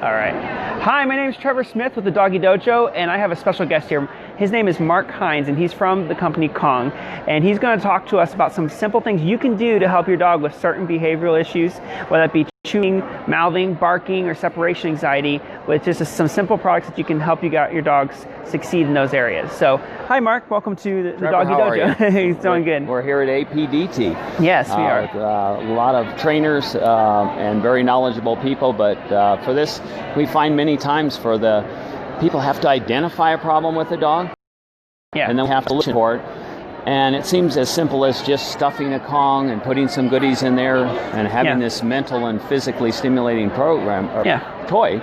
All right. Hi, my name is Trevor Smith with the Doggie Dojo, and I have a special guest here. His name is Mark Hines, and he's from the company Kong, and he's going to talk to us about some simple things you can do to help your dog with certain behavioral issues, whether it be chewing, mouthing, barking, or separation anxiety, with just some simple products that you can help your dogs succeed in those areas. So, hi Mark, welcome to the Trevor, Doggie Dojo. He's doing good. We're here at APDT. Yes, we are. With a lot of trainers and very knowledgeable people, but for this, we find many times people have to identify a problem with the dog, and then we have to listen for it. And it seems as simple as just stuffing a Kong and putting some goodies in there and having this mental and physically stimulating program or toy.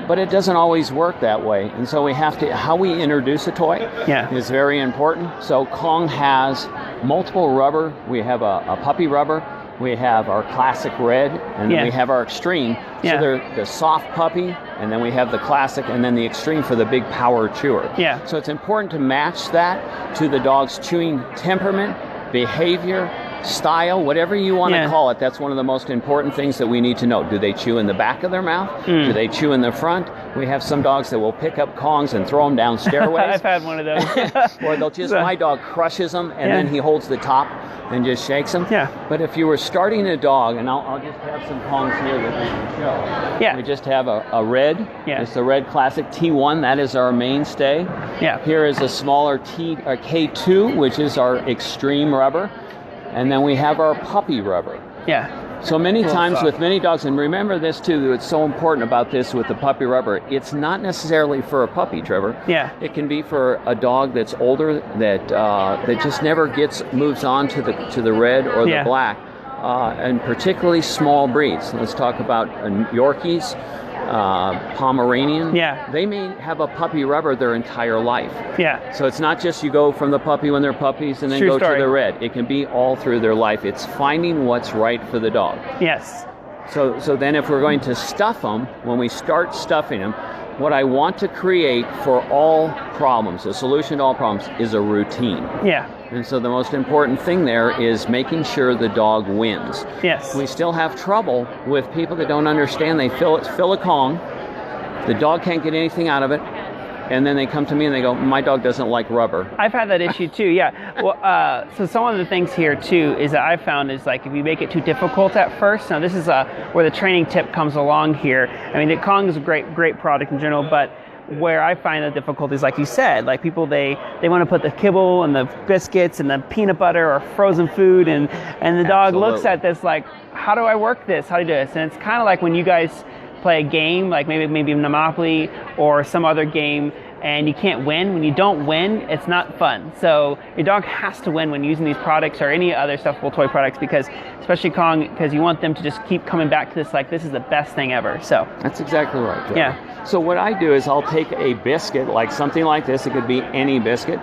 But it doesn't always work that way. And so how we introduce a toy is very important. So Kong has multiple rubber. We have a puppy rubber. We have our classic red, and then we have our extreme. So they're the soft puppy, and then we have the classic, and then the extreme for the big power chewer. So it's important to match that to the dog's chewing temperament, behavior, style, whatever you want to call it. That's one of the most important things that we need to know. Do they chew in the back of their mouth? Do they chew in the front? We have some dogs that will pick up Kongs and throw them down stairways. I've had one of those. Or they'll just, my dog crushes them, and then he holds the top and just shakes them. But if you were starting a dog, and I'll just have some Kongs here that we can show. We just have a red. It's the red classic T1. That is our mainstay. Here is a smaller K2, which is our extreme rubber. And then we have our puppy rubber. So many times with many dogs, and remember this too, it's so important about this with the puppy rubber, it's not necessarily for a puppy, Trevor. It can be for a dog that's older that just never moves on to the red or the black, and particularly small breeds. Let's talk about Yorkies, Pomeranian. They may have a puppy rubber their entire life. So it's not just you go from the puppy when they're puppies and then go to the red. It can be all through their life. It's finding what's right for the dog. So then if we're going to stuff them, when we start stuffing them, what I want to create for all problems, a solution to all problems, is a routine. And so the most important thing there is making sure the dog wins. We still have trouble with people that don't understand. They fill a Kong, the dog can't get anything out of it, and then they come to me and they go, my dog doesn't like rubber. I've had that issue too, Well, so some of the things here too is that I've found is like if you make it too difficult at first. Now this is where the training tip comes along here. I mean, the Kong is a great product in general, but where I find the difficulties, like you said, like people, they want to put the kibble and the biscuits and the peanut butter or frozen food, and the dog looks at this like, how do I work this? How do I do this? And it's kind of like when you guys play a game, like maybe Monopoly or some other game, and you can't win. When you don't win, it's not fun. So your dog has to win when using these products or any other stuffable toy products, because especially Kong, because you want them to just keep coming back to this, like this is the best thing ever. So that's exactly right, Joe. So what I do is I'll take a biscuit, like something like this. It could be any biscuit.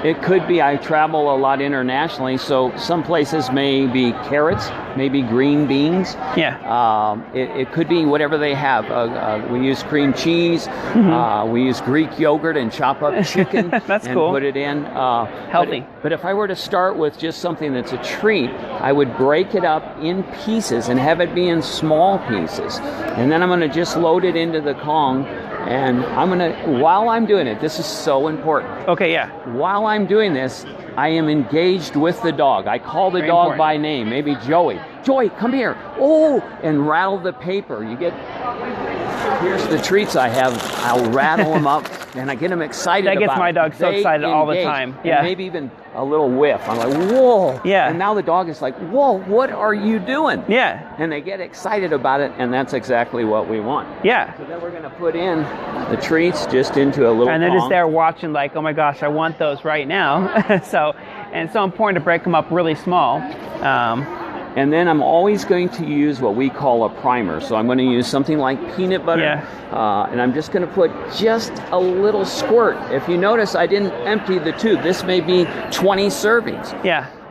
It could be, I travel a lot internationally, so some places may be carrots, maybe green beans. It could be whatever they have. We use cream cheese. We use Greek yogurt and chop up chicken and put it in. Healthy. But if I were to start with just something that's a treat, I would break it up in pieces and have it be in small pieces. And then I'm going to just load it into the Kong. And I'm going to, while I'm doing it, this is so important. While I'm doing this, I am engaged with the dog. I call the dog by name, maybe Joey. Joey, come here. Oh, and rattle the paper. Here's the treats I have. I'll rattle them up, and I get them excited about it. That gets my dog so excited all the time. And maybe even a little whiff. I'm like, whoa. And now the dog is like, whoa, what are you doing? And they get excited about it, and that's exactly what we want. So then we're going to put in the treats just into a little And they're just there watching like, oh my gosh, I want those right now. And it's so important to break them up really small. And then I'm always going to use what we call a primer. So I'm going to use something like peanut butter. And I'm just going to put just a little squirt. If you notice, I didn't empty the tube. This may be 20 servings.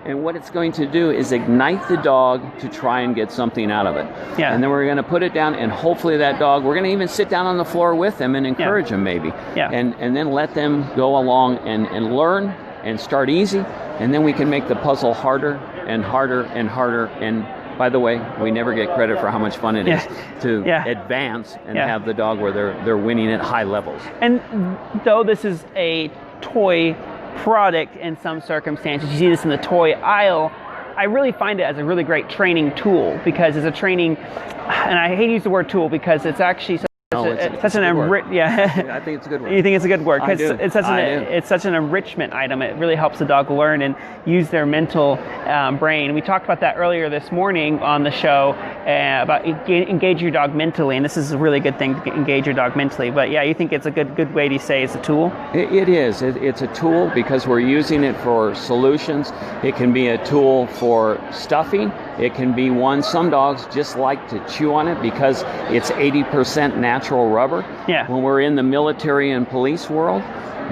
And what it's going to do is ignite the dog to try and get something out of it. And then we're going to put it down, and hopefully that dog, we're going to even sit down on the floor with them and encourage them maybe. And then let them go along and learn and start easy. And then we can make the puzzle harder and harder and harder, and by the way, we never get credit for how much fun it is to advance and have the dog where they're winning at high levels. And though this is a toy product in some circumstances, you see this in the toy aisle, I really find it as a really great training tool, because it's a training, and I hate to use the word tool because it's actually such an I think it's a good word. You think it's a good word because it's such an enrichment item. It really helps the dog learn and use their mental brain. We talked about that earlier this morning on the show about engage your dog mentally, and this is a really good thing to engage your dog mentally. But yeah, you think it's a good way to say it's a tool? It is. It's a tool because we're using it for solutions. It can be a tool for stuffing. It can be one, some dogs just like to chew on it because it's 80% natural rubber. Yeah. When we're in the military and police world,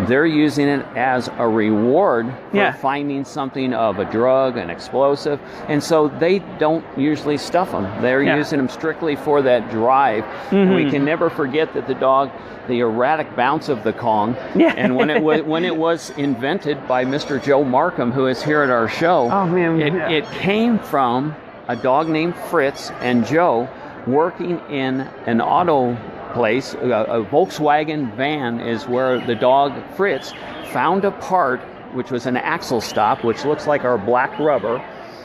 they're using it as a reward for finding something of a drug, an explosive, and so they don't usually stuff them. They're using them strictly for that drive. And we can never forget that the erratic bounce of the Kong, and when it was invented by Mr. Joe Markham, who is here at our show, it came from a dog named Fritz and Joe working in an auto place. A Volkswagen van is where the dog Fritz found a part which was an axle stop, which looks like our black rubber,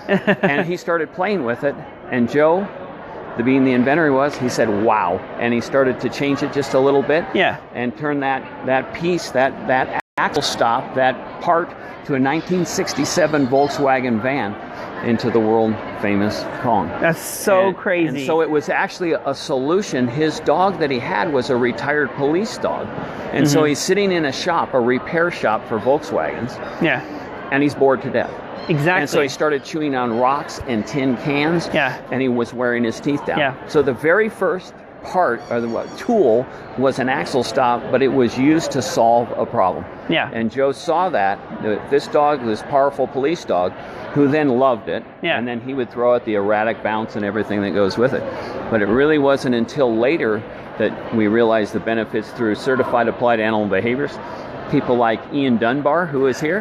and he started playing with it, and Joe, being the inventor he was, he said, wow, and he started to change it just a little bit and turn that piece, that axle stop, that part, to a 1967 Volkswagen van into the world famous Kong. That's so crazy. And so it was actually a solution. His dog that he had was a retired police dog. And so he's sitting in a shop, a repair shop for Volkswagens. Yeah. And he's bored to death. Exactly. And so he started chewing on rocks and tin cans. Yeah. And he was wearing his teeth down. Yeah. So the very first part, or the tool, was an axle stop, but it was used to solve a problem. Yeah. And Joe saw that this dog, this powerful police dog, who then loved it, and then he would throw out the erratic bounce and everything that goes with it. But it really wasn't until later that we realized the benefits through certified applied animal behaviors. People like Ian Dunbar, who is here,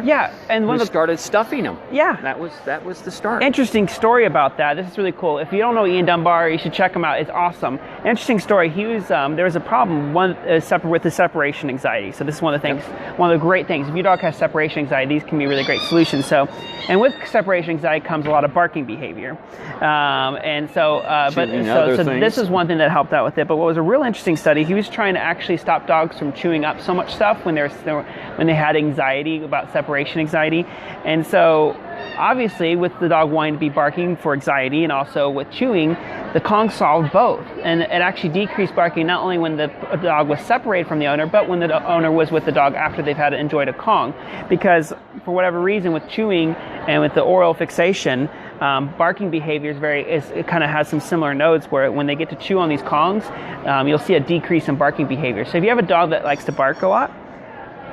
and who started stuffing them. Yeah, that was the start. Interesting story about that. This is really cool. If you don't know Ian Dunbar, you should check him out. It's awesome. Interesting story. He was there was a problem with the separation anxiety. So this is one of the things, one of the great things. If your dog has separation anxiety, these can be really great solutions. So, and with separation anxiety comes a lot of barking behavior, so this is one thing that helped out with it. But what was a real interesting study, he was trying to actually stop dogs from chewing up so much stuff when they had anxiety about separation anxiety. And so obviously with the dog wanting to be barking for anxiety and also with chewing, the Kong solved both. And it actually decreased barking not only when the dog was separated from the owner, but when the owner was with the dog after they've had enjoyed a Kong. Because for whatever reason with chewing and with the oral fixation, barking behavior it kind of has some similar nodes where when they get to chew on these Kongs, you'll see a decrease in barking behavior. So if you have a dog that likes to bark a lot,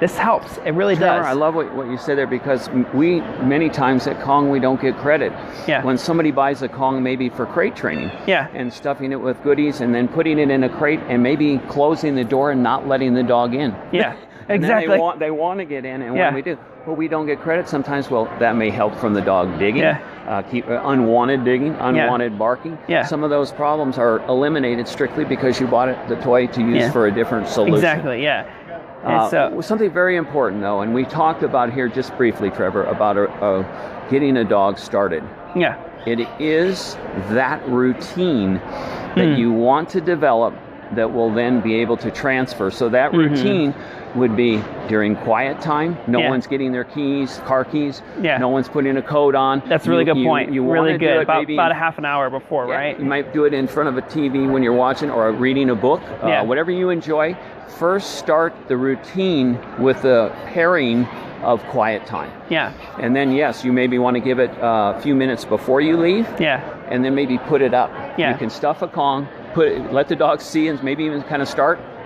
this helps. It really does. I love what you say there, because we, many times at Kong, we don't get credit. Yeah. When somebody buys a Kong maybe for crate training, and stuffing it with goodies and then putting it in a crate and maybe closing the door and not letting the dog in. Yeah, exactly. They want to get in, and when we do, but we don't get credit sometimes. Well, that may help from the dog digging, keep unwanted digging, unwanted barking. Yeah. Some of those problems are eliminated strictly because you bought the toy to use for a different solution. Exactly, something very important, though, and we talked about here just briefly, Trevor, about getting a dog started. Yeah. It is that routine that you want to develop that will then be able to transfer. So that routine would be during quiet time. No one's getting their car keys. Yeah. No one's putting a coat on. That's a really good point. Really good. About a half an hour before, right? You might do it in front of a TV when you're watching or reading a book. Whatever you enjoy. First, start the routine with the pairing of quiet time. Yeah. And then, yes, you maybe want to give it a few minutes before you leave. Yeah. And then maybe put it up. Yeah. You can stuff a Kong, let the dog see, and maybe even kind of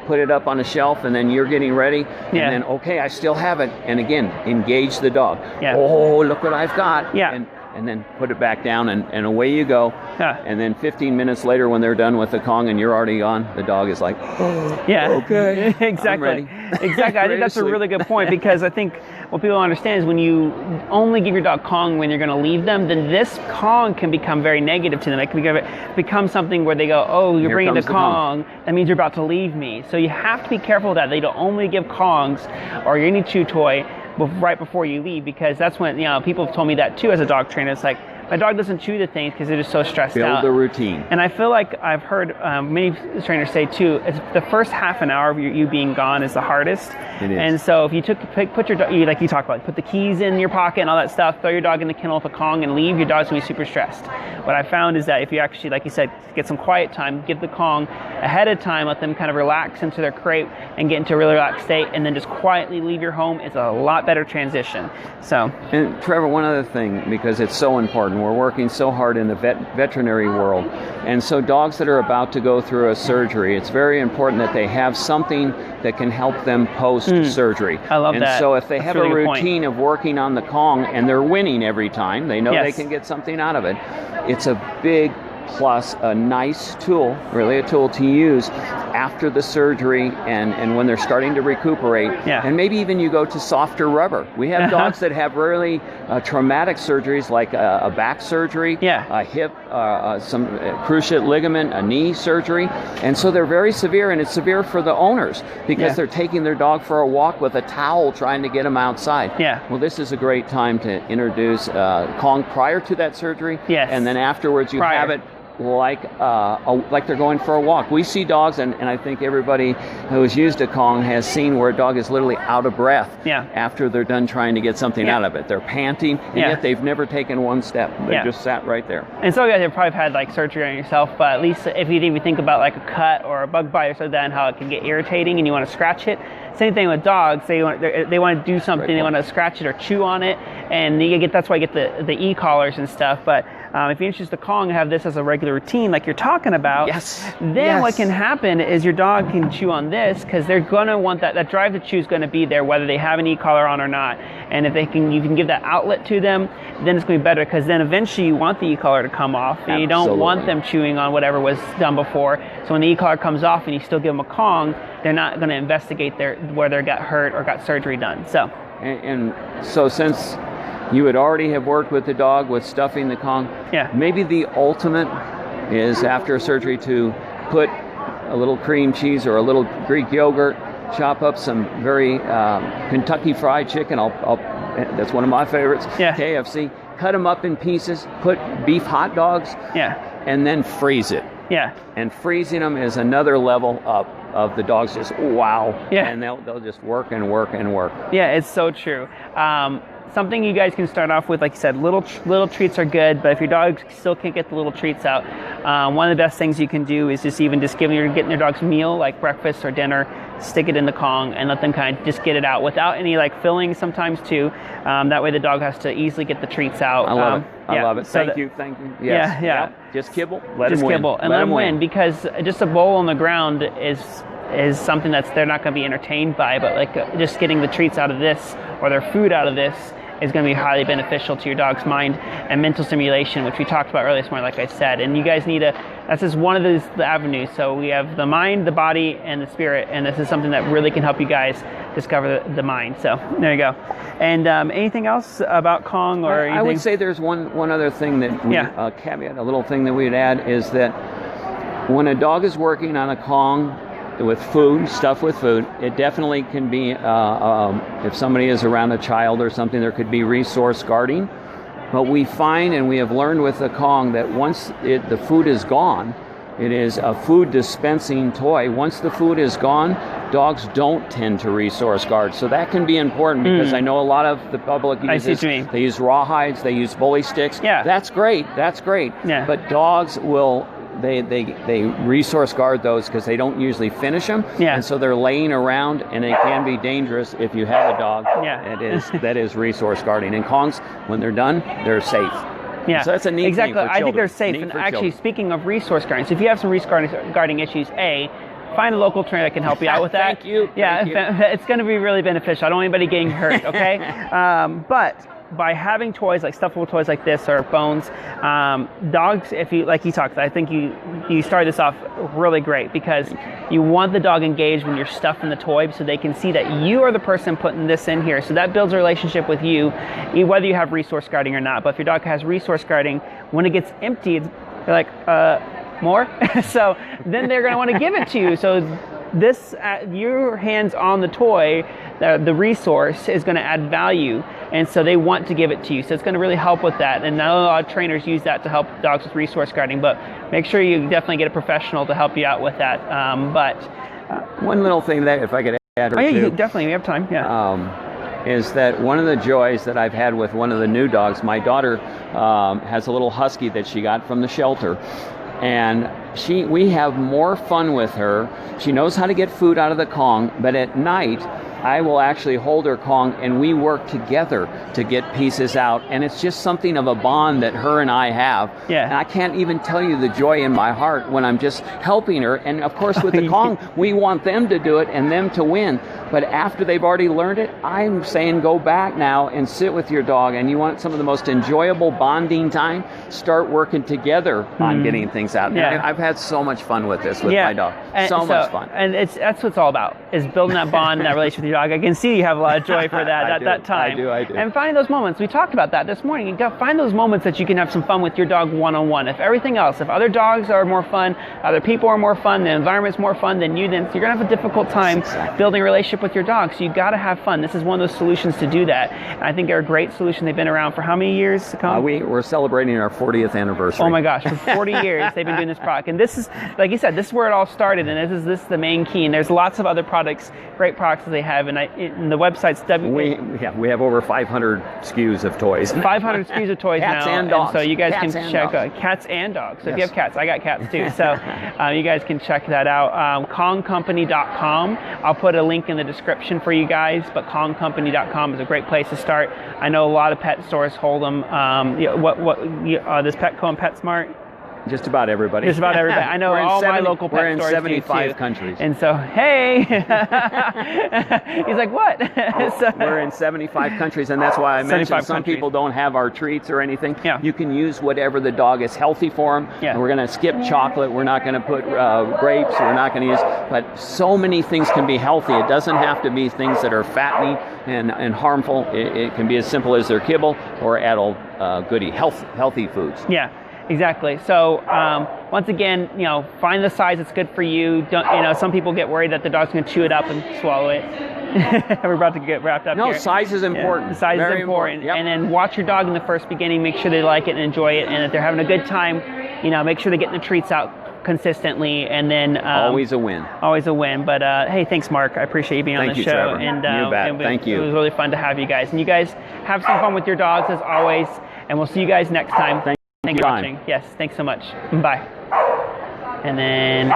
put it up on a shelf, and then you're getting ready. Yeah. And then, okay, I still have it. And again, engage the dog. Yeah. Oh, look what I've got. Yeah. And and then put it back down, and away you go. Yeah. And then 15 minutes later, when they're done with the Kong and you're already gone, the dog is like, oh, yeah, okay, exactly, I'm ready. Exactly. I think that's a really good point, because I think what people don't understand is when you only give your dog Kong when you're going to leave them, then this Kong can become very negative to them. It can become something where they go, oh, you're bringing the Kong, that means you're about to leave me. So you have to be careful that they don't only give Kongs or any chew toy right before you leave, because that's when, people have told me that too as a dog trainer. It's like, my dog doesn't chew the things because they're just so stressed out. Build a routine. And I feel like I've heard many trainers say too, the first half an hour of you being gone is the hardest. It is. And so if you put your dog, like you talked about, put the keys in your pocket and all that stuff, throw your dog in the kennel with a Kong and leave, your dog's gonna be super stressed. What I found is that if you actually, like you said, get some quiet time, give the Kong ahead of time, let them kind of relax into their crate and get into a really relaxed state, and then just quietly leave your home, it's a lot better transition. So. And Trevor, one other thing, because it's so important, we're working so hard in the veterinary world, and so dogs that are about to go through a surgery, it's very important that they have something that can help them post-surgery. I love that. And so if they have a routine of working on the Kong and they're winning every time, they know they can get something out of it, it's a big plus, a nice tool, really a tool to use after the surgery and when they're starting to recuperate. Yeah. And maybe even you go to softer rubber. We have dogs that have really traumatic surgeries, like a back surgery, a hip, some cruciate ligament, a knee surgery. And so they're very severe, and it's severe for the owners because they're taking their dog for a walk with a towel trying to get them outside. Yeah. Well, this is a great time to introduce Kong prior to that surgery. Yes. And then afterwards you have it like they're going for a walk. We see dogs, and I think everybody who has used a Kong has seen where a dog is literally out of breath after they're done trying to get something out of it. They're panting, and yet they've never taken one step. They just sat right there. And some of you guys have probably had like surgery on yourself, but at least if you even think about like a cut or a bug bite or something, and how it can get irritating and you want to scratch it. Same thing with dogs. They want to do something, they want to scratch it or chew on it, and that's why you get the e-collars and stuff. But if you introduce the Kong and have this as a regular routine like you're talking about, then what can happen is your dog can chew on this, because they're going to want that drive to chew is going to be there whether they have an e-collar on or not. And if you can give that outlet to them, then it's going to be better, because then eventually you want the e-collar to come off, and you don't want them chewing on whatever was done before. So when the e-collar comes off and you still give them a Kong, they're not going to investigate where they got hurt or got surgery done. So. And so since you would already have worked with the dog with stuffing the Kong, maybe the ultimate is after a surgery to put a little cream cheese or a little Greek yogurt, chop up some very Kentucky Fried Chicken. That's one of my favorites. KFC. Cut them up in pieces. Put beef hot dogs. And then freeze it. And freezing them is another level up of the dogs just wow. And they'll just work and work and work. It's so true. Something you guys can start off with, like you said, little treats are good, but if your dog still can't get the little treats out, one of the best things you can do is getting your dog's meal, like breakfast or dinner, stick it in the Kong and let them kind of just get it out without any like filling sometimes too. That way the dog has to easily get the treats out. I love it. I love it. Thank you. Yes. Just kibble. Let them win. And let them win, because just a bowl on the ground is something they're not going to be entertained by, but like just getting the treats out of this or their food out of this is going to be highly beneficial to your dog's mind and mental stimulation, which we talked about earlier this morning, like I said. And you guys that's just one of the avenues. So we have the mind, the body, and the spirit, and this is something that really can help you guys discover the mind. So there you go. And anything else about Kong or anything? I would say there's one other thing that caveat, a little thing that we'd add is that when a dog is working on a Kong with food, stuff with food, it definitely can be, if somebody is around a child or something, there could be resource guarding. But we find, and we have learned with the Kong, that once the food is gone, it is a food dispensing toy. Once the food is gone, dogs don't tend to resource guard. So that can be important, because I know a lot of the public uses, they use rawhides, they use bully sticks. That's great. But dogs will, they resource guard those because they don't usually finish them. And so they're laying around, and it can be dangerous if you have a dog that is resource guarding. And Kongs, when they're done, they're safe. So that's a neat thing for children. I think they're safe. And actually, speaking of resource guarding, so if you have some resource guarding issues, find a local trainer that can help you out with that. Thank you. It's going to be really beneficial. I don't want anybody getting hurt, okay? But by having toys like stuffable toys like this or bones, dogs, if you like you talked, I think you started this off really great because you want the dog engaged when you're stuffing the toy so they can see that you are the person putting this in here. So that builds a relationship with you, whether you have resource guarding or not. But if your dog has resource guarding, when it gets emptied, they're like, more? So then they're going to want to give it to you. So this, your hands on the toy, the resource is going to add value, and so they want to give it to you. So it's going to really help with that. And now a lot of trainers use that to help dogs with resource guarding, but make sure you definitely get a professional to help you out with that. One little thing that, if I could add or two. Definitely, we have time, yeah. Is that one of the joys that I've had with one of the new dogs. My daughter has a little husky that she got from the shelter, and we have more fun with her. She knows how to get food out of the Kong, but at night I will actually hold her Kong and we work together to get pieces out, and it's just something of a bond that her and I have. Yeah. And I can't even tell you the joy in my heart when I'm just helping her. And of course with the Kong, we want them to do it and them to win. But after they've already learned it, I'm saying go back now and sit with your dog, and you want some of the most enjoyable bonding time, start working together on getting things out. Yeah. And I've had so much fun with this with my dog. So much fun. And that's what it's all about, is building that bond, that relationship with your dog. I can see you have a lot of joy for that at that time. I do. And finding those moments. We talked about that this morning. You got to find those moments that you can have some fun with your dog one-on-one. If everything else, if other dogs are more fun, other people are more fun, the environment's more fun than you, then you're going to have a difficult time building a relationship with your dog. So you got to have fun. This is one of those solutions to do that. And I think they're a great solution. They've been around for how many years? We're celebrating our 40th anniversary. Oh my gosh, for 40 years they've been doing this product. And this is, like you said, this is where it all started, and this is the main key. And there's lots of other products, great products that they have. And the website's we have over 500 SKUs of toys. 500 SKUs of toys cats now. And dogs. And so you guys cats can check cats and dogs. So if you have cats, I got cats too. So you guys can check that out. KongCompany.com. I'll put a link in the description for you guys, but KongCompany.com is a great place to start. I know a lot of pet stores hold them. This Petco and PetSmart. Just about everybody. Just about everybody. I know all my local pet stores. We're in 75 countries. And so, hey, he's like, what? We're in 75 countries, and that's why I mentioned some people don't have our treats or anything. Yeah. You can use whatever the dog is healthy for them. Yeah. And we're going to skip chocolate. We're not going to put grapes. We're not going to use, but so many things can be healthy. It doesn't have to be things that are fattening and harmful. It can be as simple as their kibble or adult healthy foods. Yeah. Exactly. So once again, find the size that's good for you. Don't, some people get worried that the dog's going to chew it up and swallow it. We're about to get wrapped up here. No, size is important. Yeah, size Very is important. Yep. And then watch your dog in the first beginning. Make sure they like it and enjoy it. And if they're having a good time, make sure they're getting the treats out consistently. And then always a win. Always a win. But hey, thanks, Mark. I appreciate you being on the show. Trevor. And you bet. Thank you. It was really fun to have you guys. And you guys have some fun with your dogs as always. And we'll see you guys next time. Thanks for watching. Yes, thanks so much. Bye. And then